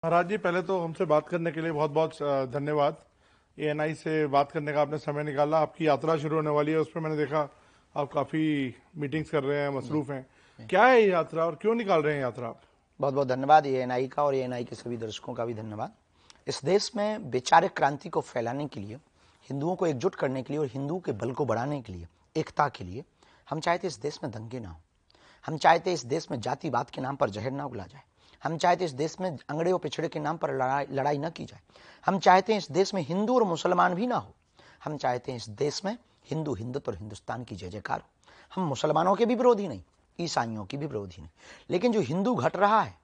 महाराज जी, पहले तो हमसे बात करने के लिए बहुत बहुत धन्यवाद। एएनआई से बात करने का आपने समय निकाला। आपकी यात्रा शुरू होने वाली है, उस पर मैंने देखा आप काफी मीटिंग्स कर रहे हैं, मसरूफ हैं। क्या है ये यात्रा और क्यों निकाल रहे हैं यात्रा आप? बहुत बहुत धन्यवाद एएनआई का, और एएनआई के सभी दर्शकों का भी धन्यवाद। इस देश में वैचारिक क्रांति को फैलाने के लिए, हिंदुओं को एकजुट करने के लिए और हिंदुओं के बल को बढ़ाने के लिए, एकता के लिए हम चाहते इस देश में दंगे ना हो। हम चाहते इस देश में जातिवाद के नाम पर जहर ना उगला जाए। हम चाहते इस देश में अंगड़े और पिछड़े के नाम पर लड़ाई न की जाए। हम चाहते हैं इस देश में हिंदू और मुसलमान भी ना हो। हम चाहते हैं इस देश में हिंदू हिंदुत्व और हिंदुस्तान की जय जयकार हो। हम मुसलमानों के भी विरोधी नहीं, ईसाइयों की भी विरोधी नहीं, लेकिन जो हिंदू घट रहा है,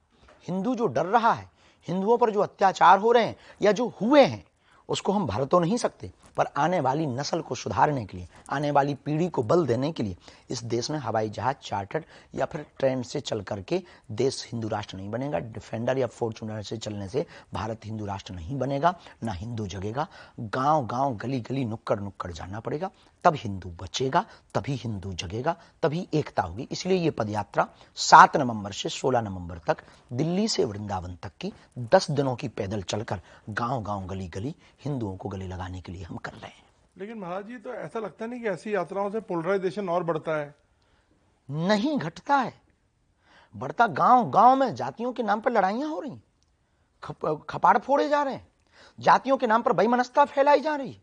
हिंदू जो डर रहा है, हिंदुओं पर जो अत्याचार हो रहे हैं या जो हुए हैं, उसको हम भर तो नहीं सकते, पर आने वाली नस्ल को सुधारने के लिए, आने वाली पीढ़ी को बल देने के लिए इस देश में हवाई जहाज, चार्टर्ड या फिर ट्रेन से चल करके देश हिंदू राष्ट्र नहीं बनेगा। डिफेंडर या फॉर्चूनर से चलने से भारत हिंदू राष्ट्र नहीं बनेगा, ना हिंदू जगेगा। गांव गांव, गली गली, नुक्कड़ नुक्कड़ जाना पड़ेगा, तब हिंदू बचेगा, तभी हिंदू जगेगा, तभी एकता होगी। इसलिए ये पदयात्रा 7 नवंबर से 16 नवंबर तक दिल्ली से वृंदावन तक की 10 दिनों की पैदल चलकर गांव गांव, गली गली हिंदुओं को गले लगाने के लिए हम कर रहे हैं। लेकिन महाराज जी, तो ऐसा लगता नहीं कि ऐसी यात्राओं से पोलराइजेशन और बढ़ता है? नहीं, घटता है, बढ़ता। गांव गांव में जातियों के नाम पर लड़ाइयां हो रही, खपाड़ फोड़े जा रहे हैं, जातियों के नाम पर बेईमानता फैलाई जा रही है,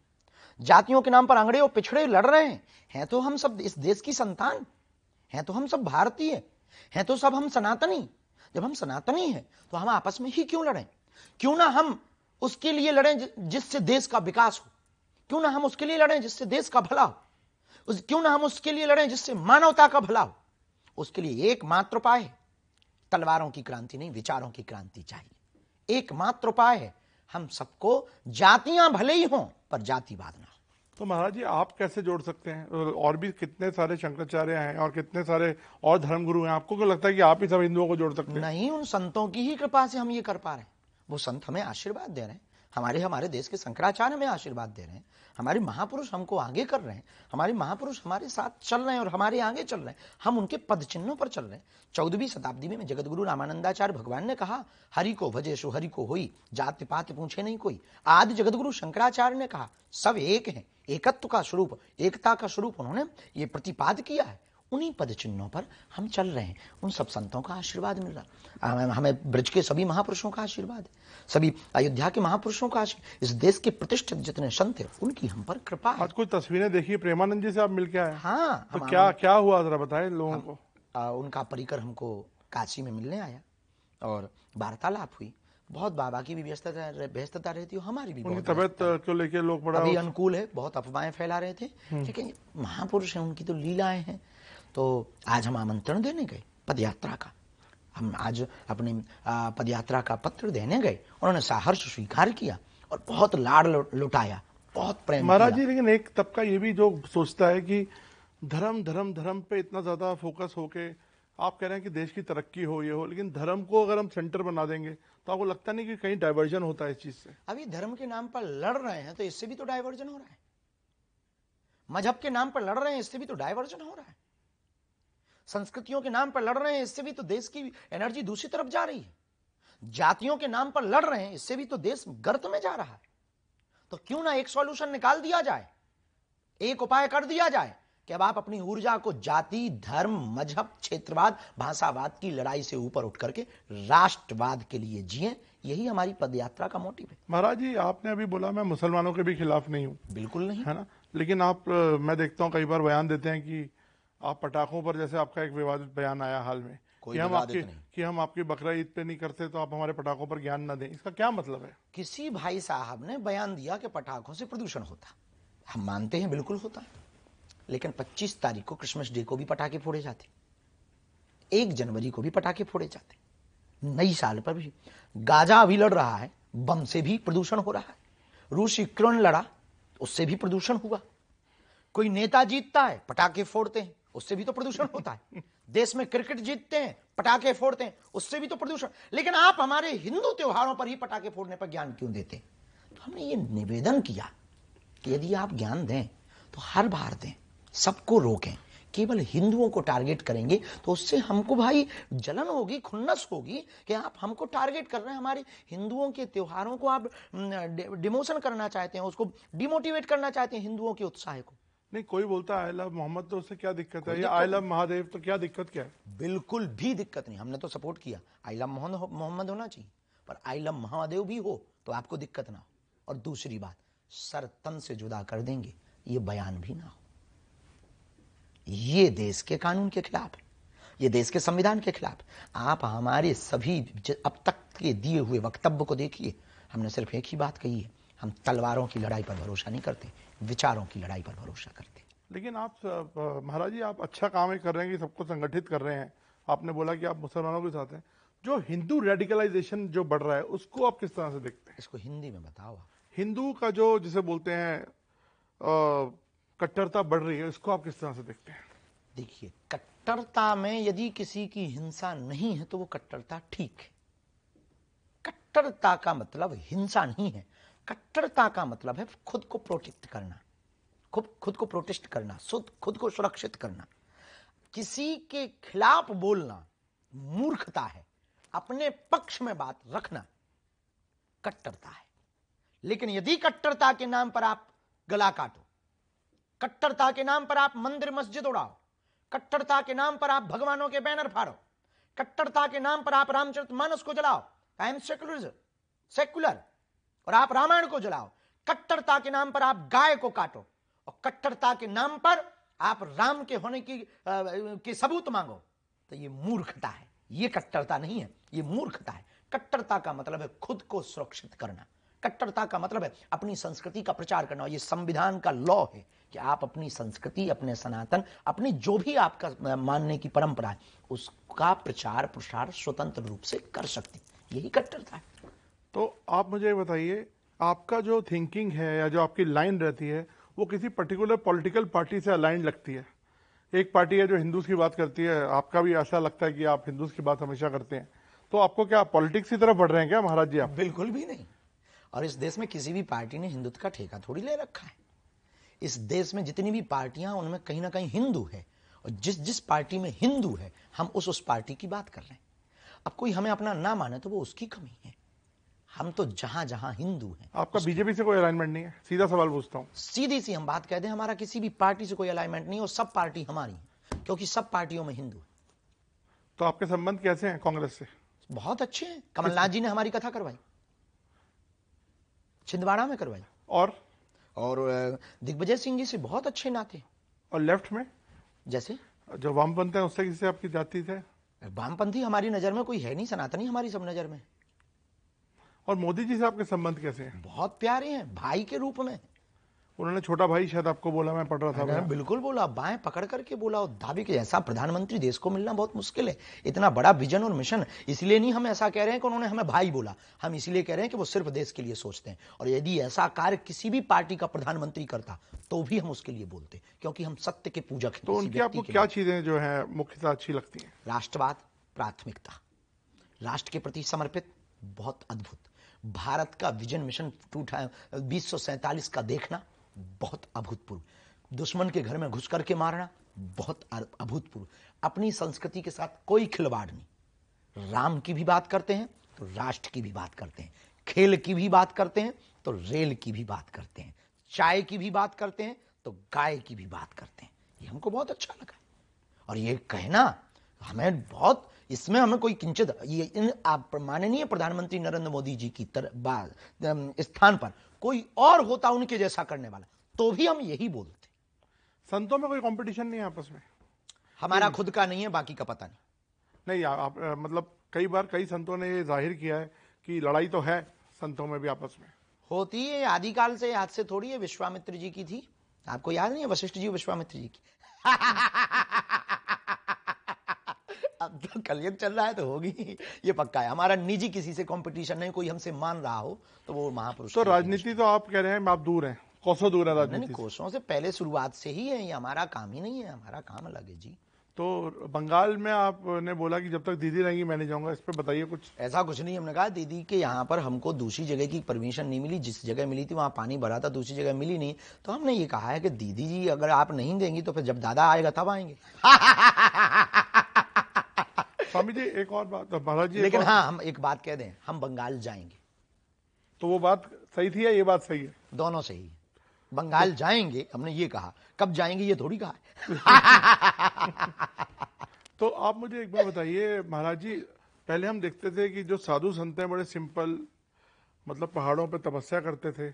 जातियों के नाम पर अंगड़े और पिछड़े लड़ रहे हैं तो हम सब इस देश की संतान हैं, तो हम सब भारतीय हैं, तो सब हम सनातनी। जब हम सनातनी हैं तो हम आपस में ही क्यों लड़ें? क्यों ना हम उसके लिए लड़ें जिससे देश का विकास हो। क्यों ना हम उसके लिए लड़ें जिससे देश का भला हो। क्यों ना हम उसके लिए लड़ें जिससे मानवता का भला हो। उसके लिए एकमात्र उपाय है, तलवारों की क्रांति नहीं, विचारों की क्रांति चाहिए। एकमात्र उपाय है, हम सबको जातियां भले ही हों पर जातिवाद ना हो। तो महाराज जी, आप कैसे जोड़ सकते हैं? और भी कितने सारे शंकराचार्य हैं और कितने सारे और धर्मगुरु हैं। आपको क्यों लगता है कि आप ही सब हिंदुओं को जोड़ सकते हैं? नहीं, उन संतों की ही कृपा से हम ये कर पा रहे हैं। वो संत हमें आशीर्वाद दे रहे हैं, हमारे देश के शंकराचार्य हमें आशीर्वाद दे रहे हैं, हमारे महापुरुष हमको आगे कर रहे हैं, हमारे महापुरुष हमारे साथ चल रहे हैं और हमारे आगे चल रहे हैं। हम उनके पद चिन्हों पर चल रहे हैं। 14वीं शताब्दी में जगतगुरु रामानंदाचार्य भगवान ने कहा, हरि को भजे सो हरि को होई, जाति पात पूछे नहीं कोई। आदि जगतगुरु शंकराचार्य ने कहा, सब एक हैं, एकत्व का स्वरूप, एकता का स्वरूप उन्होंने ये प्रतिपाद किया है। उन्हीं पद चिन्हों पर हम चल रहे हैं। उन सब संतों का आशीर्वाद मिल रहा है। हमें ब्रज के सभी महापुरुषों का आशीर्वाद है, सभी अयोध्या के महापुरुषों का आशीर्वाद, इस देश के प्रतिष्ठित जितने संत हैं उनकी हम पर कृपा है। आज कुछ तस्वीरें देखी, प्रेमानंद जी से आप मिल के आए। हाँ, तो क्या हुआ, जरा बताएं लोगों को। उनका परिकर हमको काशी में मिलने आया और वार्तालाप हुई। बहुत बाबा की भी व्यस्तता रहती है, हमारी भी। उनकी तबीयत को लेके लोग बड़ा अभी अनुकूल है, बहुत अफवाहें फैला रहे थे, लेकिन महापुरुष हैं, उनकी तो लीलाएं हैं। तो आज हम आमंत्रण देने गए पदयात्रा का। हम आज अपने पदयात्रा का पत्र देने गए, उन्होंने सहर्ष स्वीकार किया और बहुत लाड़ लुटाया, बहुत प्रेम। महाराज जी, लेकिन एक तबका ये भी जो सोचता है कि धर्म धर्म धर्म पे इतना ज्यादा फोकस होके आप कह रहे हैं कि देश की तरक्की हो, ये हो, लेकिन धर्म को अगर हम सेंटर बना देंगे तो आपको लगता नहीं कि कहीं डाइवर्जन होता है इस चीज से? अभी धर्म के नाम पर लड़ रहे हैं तो इससे भी तो डाइवर्जन हो रहा है। मजहब के नाम पर लड़ रहे हैं, इससे भी तो डाइवर्जन हो रहा है। संस्कृतियों के नाम पर लड़ रहे हैं, इससे भी तो देश की एनर्जी दूसरी तरफ जा रही है। जातियों के नाम पर लड़ रहे हैं, इससे भी तो देश गर्त में जा रहा है। तो क्यों ना एक सॉल्यूशन निकाल दिया जाए, एक उपाय कर दिया जाए कि अब आप अपनी ऊर्जा को जाति, धर्म, मजहब, क्षेत्रवाद, भाषावाद की लड़ाई से ऊपर उठ करके राष्ट्रवाद के लिए जिए। यही हमारी पदयात्रा का मोटिव है। महाराज जी, आपने अभी बोला मैं मुसलमानों के भी खिलाफ नहीं हूँ। बिल्कुल नहीं है ना, लेकिन आप मैं देखता हूँ कई बार बयान देते हैं कि आप पटाखों पर, जैसे आपका एक विवादित बयान आया हाल में कि हम आपकी बकरा ईद पे नहीं करते तो आप हमारे पटाखों पर ज्ञान न दें। इसका क्या मतलब है? किसी भाई साहब ने बयान दिया कि पटाखों से प्रदूषण होता, हम मानते हैं बिल्कुल होता है, लेकिन 25 तारीख को क्रिसमस डे को भी पटाखे फोड़े जाते, 1 जनवरी को भी पटाखे फोड़े जाते, नई साल पर भी। गाजा अभी लड़ रहा है, बम से भी प्रदूषण हो रहा है। रूस यूक्रेन लड़ा, उससे भी प्रदूषण हुआ। कोई नेता जीतता है, पटाखे फोड़ते हैं, उससे भी तो प्रदूषण होता है। देश में क्रिकेट जीतते हैं, पटाखे फोड़ते हैं, उससे भी तो प्रदूषण। लेकिन आप हमारे हिंदू त्योहारों पर ही पटाखे फोड़ने पर ज्ञान क्यों देते? तो हमने ये निवेदन किया कि यदि आप ज्ञान दें तो हर बार दें, सबको रोकें, केवल हिंदुओं को टारगेट करेंगे तो उससे हमको भाई जलन होगी, खुन्नस होगी कि आप हमको टारगेट कर रहे हैं, हमारे हिंदुओं के त्योहारों को आप डिमोशन करना चाहते हैं, उसको डिमोटिवेट करना चाहते हैं हिंदुओं के उत्साह को। नहीं, कोई बोलता है आई लव मोहम्मद, तो उससे क्या दिक्कत है? या आई लव महादेव, तो क्या दिक्कत क्या है? बिल्कुल भी दिक्कत नहीं, हमने तो सपोर्ट किया, आई लव मोहम्मद होना चाहिए, पर आई लव महादेव भी हो तो आपको दिक्कत ना हो। और दूसरी बात, सर तन से जुदा कर देंगे ये बयान भी ना हो। ये देश के कानून के खिलाफ है, ये देश के संविधान के खिलाफ। आप हमारे सभी अब तक के दिए हुए वक्तव्य को देखिए, हमने सिर्फ एक ही बात कही है, हम तलवारों की लड़ाई पर भरोसा नहीं करते, विचारों की लड़ाई पर भरोसा करते। लेकिन आप महाराज जी, आप अच्छा काम ही कर रहे हैं कि सबको संगठित कर रहे हैं। आपने बोला कि आप मुसलमानों के साथ हैं, जो हिंदू रेडिकलाइजेशन जो बढ़ रहा है उसको आप किस तरह से देखते हैं? इसको हिंदी में बताओ। हिंदू का जो जिसे बोलते हैं कट्टरता बढ़ रही है, इसको आप किस तरह से देखते हैं? देखिए, कट्टरता में यदि किसी की हिंसा नहीं है तो वो कट्टरता ठीक है। कट्टरता का मतलब हिंसा नहीं है, कट्टरता का मतलब है खुद को प्रोटेक्ट करना, खुद को प्रोटेस्ट करना, खुद को सुरक्षित करना। किसी के खिलाफ बोलना मूर्खता है, अपने पक्ष में बात रखना कट्टरता है। लेकिन यदि कट्टरता के नाम पर आप गला काटो, कट्टरता के नाम पर आप मंदिर मस्जिद उड़ाओ, कट्टरता के नाम पर आप भगवानों के बैनर फाड़ो, कट्टरता के नाम पर आप रामचरितमानस को जलाओ, आई एम सेक्युलर, और आप रामायण को जलाओ, कट्टरता के नाम पर आप गाय को काटो, और कट्टरता के नाम पर आप राम के होने की सबूत मांगो, तो ये मूर्खता है। ये कट्टरता नहीं है, ये मूर्खता है। कट्टरता का मतलब है खुद को सुरक्षित करना, कट्टरता का मतलब है अपनी संस्कृति का प्रचार करना। ये संविधान का लॉ है कि आप अपनी संस्कृति, अपने सनातन, अपनी जो भी आपका मानने की परंपरा है, उसका प्रचार प्रसार स्वतंत्र रूप से कर सकते, यही कट्टरता है। तो आप मुझे बताइए, आपका जो थिंकिंग है या जो आपकी लाइन रहती है वो किसी पर्टिकुलर पॉलिटिकल पार्टी से अलाइन लगती है? एक पार्टी है जो हिंदूज की बात करती है, आपका भी ऐसा लगता है कि आप हिंदूज की बात हमेशा करते हैं, तो आपको क्या पॉलिटिक्स की तरफ बढ़ रहे हैं क्या महाराज जी आप? बिल्कुल भी नहीं। और इस देश में किसी भी पार्टी ने हिंदुत्व का ठेका थोड़ी ले रखा है। इस देश में जितनी भी पार्टियां, उनमें कहीं ना कहीं हिंदू है, और जिस पार्टी में हिंदू है हम उस पार्टी की बात कर रहे हैं। अब कोई हमें अपना ना माने तो वो उसकी कमी है, हम तो जहां जहां हिंदू हैं। आपका बीजेपी से कोई अलाइनमेंट नहीं है? सीधा सवाल पूछता हूं, सीधी सी हम बात कहते हैं, हमारा किसी भी पार्टी से कोई अलाइनमेंट नहीं, और सब पार्टी हमारी है, क्योंकि सब पार्टियों में हिंदू है। तो आपके संबंध कैसे हैं कांग्रेस से? बहुत अच्छे हैं। कमलनाथ जी ने हमारी कथा करवाई, छिंदवाड़ा में करवाई, और दिग्विजय सिंह जी से बहुत अच्छे नाते। और लेफ्ट में जैसे जो वामपंथ है उससे किससे आपकी जाति है? वामपंथी हमारी नजर में कोई है नहीं, सनातनी हमारी सब नजर में। और मोदी जी से आपके संबंध कैसे हैं? बहुत प्यारे हैं, भाई के रूप में। उन्होंने छोटा भाई शायद आपको बोला, मैं पढ़ रहा था। मैंने बिल्कुल बोला, बाएं पकड़ करके बोला। और दावे के ऐसा प्रधानमंत्री देश को मिलना बहुत मुश्किल है, इतना बड़ा विजन और मिशन। इसलिए नहीं हम ऐसा कह रहे हैं कि उन्होंने हमें भाई बोला, हम इसलिए कह रहे हैं कि वो सिर्फ देश के लिए सोचते हैं। और यदि ऐसा कार्य किसी भी पार्टी का प्रधानमंत्री करता तो भी हम उसके लिए बोलते, क्योंकि हम सत्य के पूजक हैं। तो उनकी आपको क्या चीजें जो है मुख्यतः अच्छी लगती हैं? राष्ट्रवाद, प्राथमिकता, राष्ट्र के प्रति समर्पित, बहुत अद्भुत। भारत का विजन मिशन 2047 का देखना बहुत अभूतपूर्व। दुश्मन के घर में घुस करके मारना बहुत अभूतपूर्व। अपनी संस्कृति के साथ कोई खिलवाड़ नहीं। राम की भी बात करते हैं तो राष्ट्र की भी बात करते हैं, खेल की भी बात करते हैं तो रेल की भी बात करते हैं, चाय की भी बात करते हैं तो गाय की भी बात करते हैं। ये हमको बहुत अच्छा लगा। और ये कहना हमें बहुत, इसमें हमें कोई किंचित, ये माननीय प्रधानमंत्री नरेंद्र मोदी जी की स्थान पर कोई और होता उनके जैसा करने वाला तो भी हम यही बोलते। संतों में कोई कंपटीशन नहीं है आपस में? हमारा खुद का नहीं है, बाकी का पता नहीं। आप मतलब कई बार कई संतों ने ये जाहिर किया है कि लड़ाई तो है संतों में भी आपस में। होती है आदिकाल से, आज से थोड़ी है। विश्वामित्र जी की थी, आपको याद नहीं है? वशिष्ठ जी विश्वामित्र जी की। अब तो कलयुग चल रहा है तो होगी, ये पक्का है। हमारा निजी किसी से कंपटीशन नहीं, कोई हमसे मान रहा हो तो वो महापुरुष। तो राजनीति तो आप कह रहे हैं आप दूर हैं, कोसों दूर है राजनीति? कोसों से पहले शुरुआत से ही है, ये हमारा काम ही नहीं है, हमारा काम अलग है जी। तो बंगाल में आपने बोला कि जब तक दीदी रहेंगी मैं नहीं जाऊंगा, इस पे बताइए कुछ। ऐसा कुछ नहीं, हमने कहा दीदी के यहाँ पर हमको दूसरी जगह की परमिशन नहीं मिली, जिस जगह मिली थी वहां पानी भरा था, दूसरी जगह मिली नहीं, तो हमने ये कहा है कि दीदी जी अगर आप नहीं देंगी तो फिर जब दादा आएगा तब आएंगे। स्वामी जी एक और बात महाराज जी, लेकिन हाँ हम एक बात कह दें, हम बंगाल जाएंगे। तो वो बात सही थी या ये बात सही है? दोनों सही है, बंगाल जाएंगे हमने ये कहा, कब जाएंगे ये थोड़ी कहा है। तो आप मुझे एक बार बताइए महाराज जी, पहले हम देखते थे कि जो साधु संत हैं बड़े सिंपल, मतलब पहाड़ों पे तपस्या करते थे।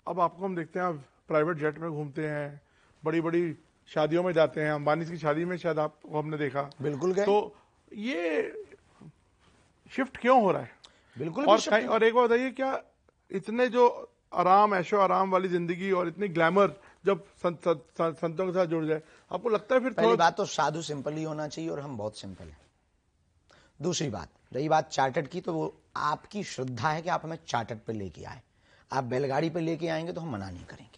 अब आपको हम देखते हैं आप प्राइवेट जेट में घूमते हैं, बड़ी बड़ी शादियों में जाते हैं, अंबानी की शादी में शायद आपको हमने देखा। बिल्कुल गए। तो ये शिफ्ट क्यों हो रहा है? बिल्कुल। और एक बात बताइए, क्या इतने जो आराम, ऐशो आराम वाली जिंदगी और इतनी ग्लैमर जब संतों के साथ जुड़ जाए, आपको लगता है फिर पहली बात तो साधु सिंपल ही होना चाहिए और हम बहुत सिंपल हैं। दूसरी बात, रही बात चार्टर्ड की, तो वो आपकी श्रद्धा है कि आप हमें चार्टर्ड पे लेके आए। आप बैलगाड़ी पे लेके आएंगे तो हम मना नहीं करेंगे।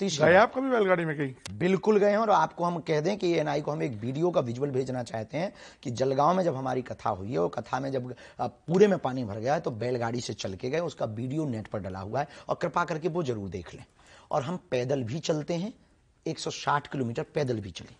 गए आप कभी बैलगाड़ी में कहीं? बिल्कुल गए हैं। और आपको हम कह दें कि एएनआई को हम एक वीडियो का विजुअल भेजना चाहते हैं कि जलगांव में जब हमारी कथा हुई है, वो कथा में जब पूरे में पानी भर गया है तो बैलगाड़ी से चल के गए, उसका वीडियो नेट पर डला हुआ है और कृपा करके वो जरूर देख लें। और हम पैदल भी चलते हैं, 160 किलोमीटर पैदल भी चले।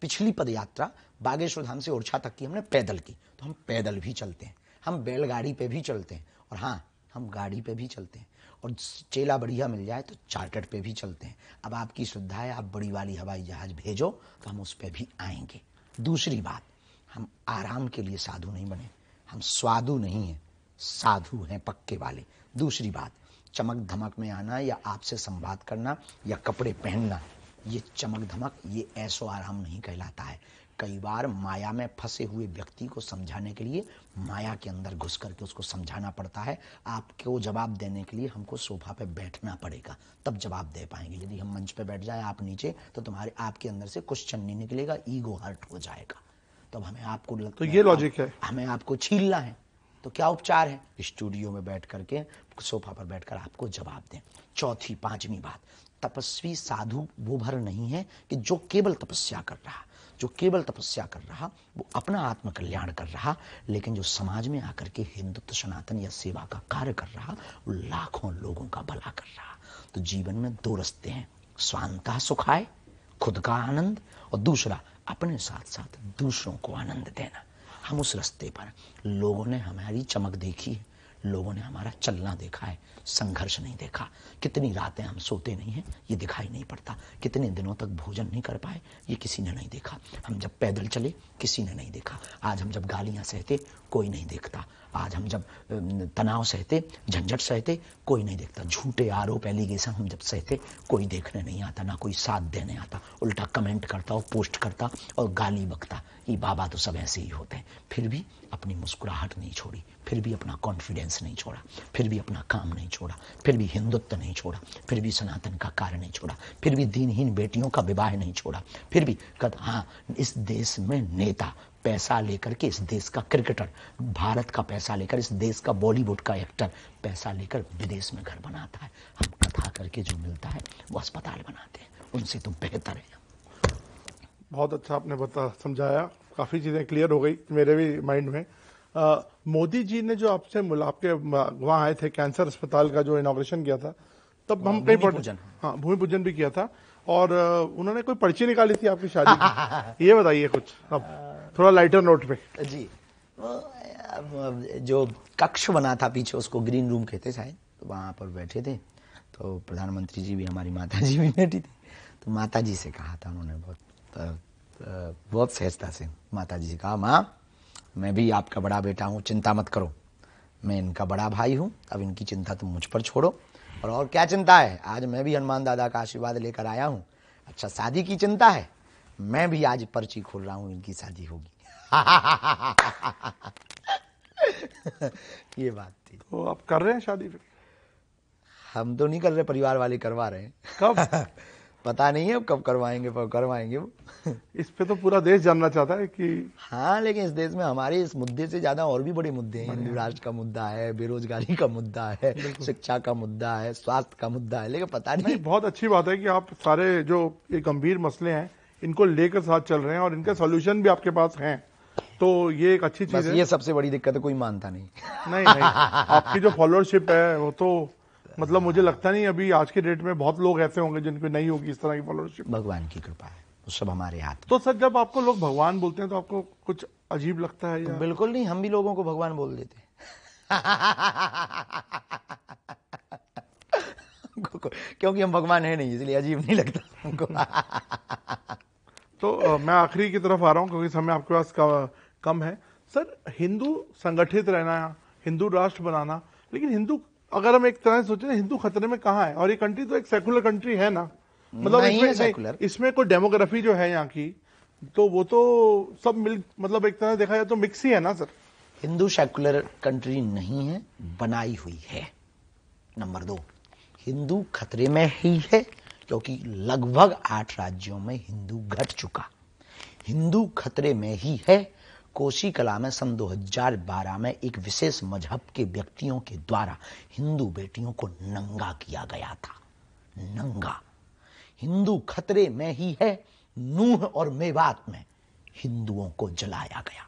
पिछली पदयात्रा बागेश्वर धाम से ओरछा तक की हमने पैदल की, तो हम पैदल भी चलते हैं, हम बैलगाड़ी पे भी चलते हैं, और हाँ हम गाड़ी पे भी चलते हैं, और चेला बढ़िया मिल जाए तो चार्टर्ड पे भी चलते हैं। अब आपकी श्रद्धा है, आप बड़ी वाली हवाई जहाज भेजो तो हम उस पे भी आएंगे। दूसरी बात, हम आराम के लिए साधु नहीं बने, हम स्वादु नहीं हैं, साधु हैं पक्के वाले। दूसरी बात, चमक धमक में आना या आपसे संवाद करना या कपड़े पहनना, ये चमक धमक, ये ऐसो आराम नहीं कहलाता है। कई बार माया में फंसे हुए व्यक्ति को समझाने के लिए माया के अंदर घुस करके उसको समझाना पड़ता है। आपको जवाब देने के लिए हमको सोफा पे बैठना पड़ेगा, तब जवाब दे पाएंगे। यदि हम मंच पे बैठ जाए आप नीचे, तो तुम्हारे आपके अंदर से क्वेश्चन नहीं निकलेगा, ईगो हर्ट हो जाएगा। तो हमें आपको तो ये लॉजिक है, हमें आपको छीलना है, तो क्या उपचार है? स्टूडियो में बैठ करके, सोफा पर बैठकर आपको जवाब दें। चौथी पांचवी बात, तपस्वी साधु वो भर नहीं है कि जो केवल तपस्या कर रहा, जो केवल तपस्या कर रहा वो अपना आत्म कल्याण कर रहा, लेकिन जो समाज में आकर के हिंदुत्व सनातन या सेवा का कार्य कर रहा, वो लाखों लोगों का भला कर रहा। तो जीवन में दो रास्ते हैं, स्वांतः सुखाय, खुद का आनंद, और दूसरा अपने साथ साथ दूसरों को आनंद देना। हम उस रास्ते पर, लोगों ने हमारी चमक देखी है, लोगों ने हमारा चलना देखा है, संघर्ष नहीं देखा। कितनी रातें हम सोते नहीं हैं, ये दिखाई नहीं पड़ता। कितने दिनों तक भोजन नहीं कर पाए, ये किसी ने नहीं देखा। हम जब पैदल चले, किसी ने नहीं देखा। आज हम जब गालियां सहते, कोई नहीं देखता। आज हम जब तनाव सहते, झंझट सहते, कोई नहीं देखता। झूठे आरोप एलिगेशन हम जब सहते, कोई देखने नहीं आता, ना कोई साथ देने आता, उल्टा कमेंट करता और पोस्ट करता और गाली बकता, ये बाबा तो सब ऐसे ही होते हैं। फिर भी अपनी मुस्कुराहट नहीं छोड़ी, फिर भी अपना कॉन्फिडेंस नहीं छोड़ा, फिर भी अपना काम नहीं छोड़ा, फिर भी हिंदुत्व नहीं छोड़ा, फिर भी सनातन का कार्य नहीं छोड़ा, फिर भी दीनहीन बेटियों का विवाह नहीं छोड़ा, फिर भी हाँ, इस देश में नेता पैसा लेकर के, इस देश का क्रिकेटर भारत का पैसा लेकर, इस देश का बॉलीवुड का एक्टर पैसा लेकर विदेश में घर बनाता है। हम कथा करके जो मिलता है वो अस्पताल बनाते हैं, उनसे तो बेहतर है। बहुत अच्छा आपने समझाया, काफी चीजें क्लियर हो गई मेरे भी माइंड में। मोदी जी ने जो आपसे आपके वहां आए थे, कैंसर अस्पताल का जो इनॉग्रेशन किया था, तब हम कहीं हाँ भूमि पूजन भी किया था, और उन्होंने कोई पर्ची निकाली थी आपकी शादी की। ये बताइए कुछ, अब थोड़ा लाइटर नोट पे। जी, जो कक्ष बना था पीछे, उसको ग्रीन रूम कहते शायद, तो वहां पर बैठे थे, तो प्रधानमंत्री जी भी, हमारी माता जी भी बैठी थी। तो माता जी से कहा था उन्होंने, बहुत सहजता से माता जी से कहा, माँ मैं भी आपका बड़ा बेटा हूँ, चिंता मत करो, मैं इनका बड़ा भाई हूँ, अब इनकी चिंता तुम मुझ पर छोड़ो। और क्या चिंता है, आज मैं भी हनुमान दादा का आशीर्वाद लेकर आया हूँ। अच्छा, शादी की चिंता है, मैं भी आज पर्ची खोल रहा हूँ, इनकी शादी होगी। ये बात थी। तो आप कर रहे हैं शादी फिर? हम तो नहीं कर रहे, परिवार वाले करवा रहे हैं। कब? पता नहीं है कब करवाएंगे, पर करवाएंगे वो। इस पे तो पूरा देश जानना चाहता है कि हाँ, लेकिन इस देश में हमारे इस मुद्दे से ज्यादा और भी बड़े मुद्दे हैं। हिंदू राष्ट्र का मुद्दा है, बेरोजगारी का मुद्दा है, शिक्षा का मुद्दा है, स्वास्थ्य का मुद्दा है, लेकिन पता नहीं। बहुत अच्छी बात है कि आप सारे जो ये गंभीर मसले हैं इनको लेकर साथ चल रहे हैं और इनके सॉल्यूशन भी आपके पास हैं, तो ये एक अच्छी चीज बस है। ये सबसे बड़ी दिक्कत है, कोई मानता नहीं। नहीं नहीं, आपकी जो फॉलोअरशिप है वो तो मतलब मुझे लगता नहीं अभी आज के डेट में बहुत लोग ऐसे होंगे जिनको नहीं होगी इस तरह की फॉलोअरशिप। भगवान की कृपा है, वो सब हमारे हाथ में। तो सर जब आपको लोग भगवान बोलते हैं तो आपको कुछ अजीब लगता है या? बिल्कुल नहीं, हम भी लोगों को भगवान बोल देते हैं। क्योंकि हम भगवान है नहीं, इसलिए अजीब नहीं लगता हमको। तो मैं आखिरी की तरफ आ रहा हूं क्योंकि समय आपके पास कम है। सर हिंदू संगठित रहना, हिंदू राष्ट्र बनाना, लेकिन हिंदू अगर हम एक तरह से सोचे ना, हिंदू खतरे में कहाँ है? और ये कंट्री तो एक सेकुलर कंट्री है ना, मतलब नहीं है सेकुलर। इसमें कोई डेमोग्राफी जो है यहाँ की, तो वो तो सब मिल मतलब एक तरह देखा जाए तो मिक्स ही है ना सर। हिंदू सेकुलर कंट्री नहीं है, बनाई हुई है। नंबर 2, हिंदू खतरे में ही है क्योंकि लगभग 8 राज्यों में हिंदू घट चुका। हिंदू खतरे में ही है, कोसी कला में सन 2012 में एक विशेष मजहब के व्यक्तियों के द्वारा हिंदू बेटियों को नंगा किया गया था, नंगा। हिंदू खतरे में ही है, नूह और मेवात में हिंदुओं को जलाया गया।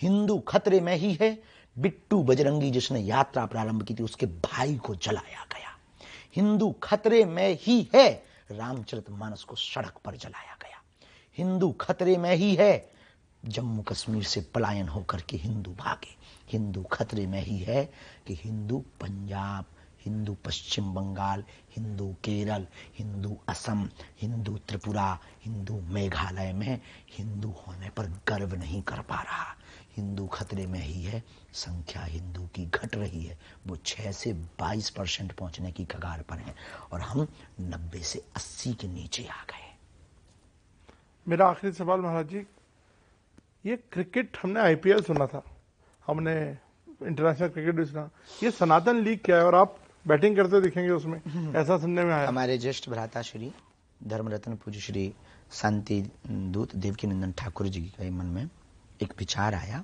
हिंदू खतरे में ही है, बिट्टू बजरंगी जिसने यात्रा प्रारंभ की थी उसके भाई को जलाया गया। हिंदू खतरे में ही है, रामचरितमानस को सड़क पर जलाया गया। हिंदू खतरे में ही है, जम्मू कश्मीर से पलायन होकर के हिंदू भागे। हिंदू खतरे में ही है कि हिंदू पंजाब, हिंदू पश्चिम बंगाल, हिंदू केरल, हिंदू असम, हिंदू त्रिपुरा, हिंदू मेघालय में हिंदू होने पर गर्व नहीं कर पा रहा। हिंदू खतरे में ही है, संख्या हिंदू की घट रही है, वो 6 से 22% पहुंचने की कगार पर है और हम 90 से 80 के नीचे आ गए। मेरा आखिरी सवाल महाराज जी, ये क्रिकेट हमने आईपीएल सुना था, हमने इंटरनेशनल क्रिकेट भी सुना, ये सनातन लीग क्या है? और आप बैटिंग करते दिखेंगे उसमें, ऐसा सुनने में आया। हमारे ज्येष्ठ भ्राता श्री धर्मरत्न पूज्य श्री शांति दूत देवकीनंदन ठाकुर जी के मन में एक विचार आया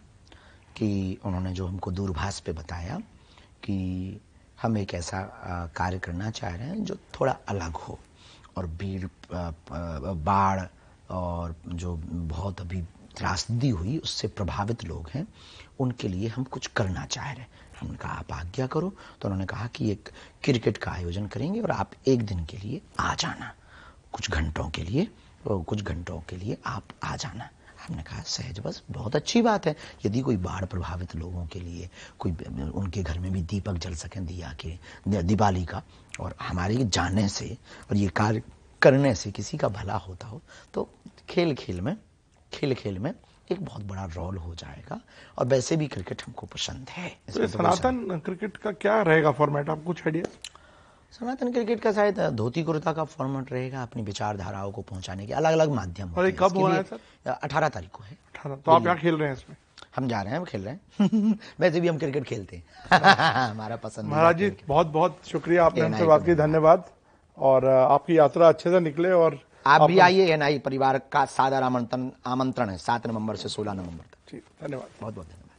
कि उन्होंने जो हमको दूरभाष पे बताया कि हम एक ऐसा कार्य करना चाह रहे हैं जो थोड़ा अलग हो और भीड़ बाढ़ और जो बहुत अभी त्रासदी हुई उससे प्रभावित लोग हैं, उनके लिए हम कुछ करना चाह रहे हैं। हमने कहा आप आज्ञा करो, तो उन्होंने कहा कि एक क्रिकेट का आयोजन करेंगे और आप एक दिन के लिए आ जाना, कुछ घंटों के लिए आप आ जाना। हमने कहा सहज बस, बहुत अच्छी बात है। यदि कोई बाढ़ प्रभावित लोगों के लिए कोई उनके घर में भी दीपक जल सकें दिया के दिवाली का, और हमारे जाने से और ये कार्य करने से किसी का भला होता हो, तो खेल खेल में एक बहुत बड़ा रोल हो जाएगा। और वैसे भी क्रिकेट हमको पसंद है। तो सनातन क्रिकेट का क्या रहेगा फॉर्मेट, आपको कुछ आइडिया? सनातन क्रिकेट का शायद धोती कुर्ता का फॉर्मेट रहेगा, अपनी विचारधाराओं को पहुंचाने के अलग अलग माध्यम। और ये कब हो रहा है सर? 18 तारीख को है। 18। तो आप यहाँ खेल रहे हैं इसमें? हम जा रहे हैं, हम खेल रहे हैं। वैसे भी हम क्रिकेट खेलते हैं। हमारा पसंद। महाराज जी बहुत बहुत शुक्रिया, आपने हमसे बात की, धन्यवाद। और आपकी यात्रा अच्छे से निकले। और आप भी आइए, एनआई परिवार का सादर आमंत्रण है 7 नवंबर से 16 नवंबर तक। जी धन्यवाद, बहुत बहुत धन्यवाद।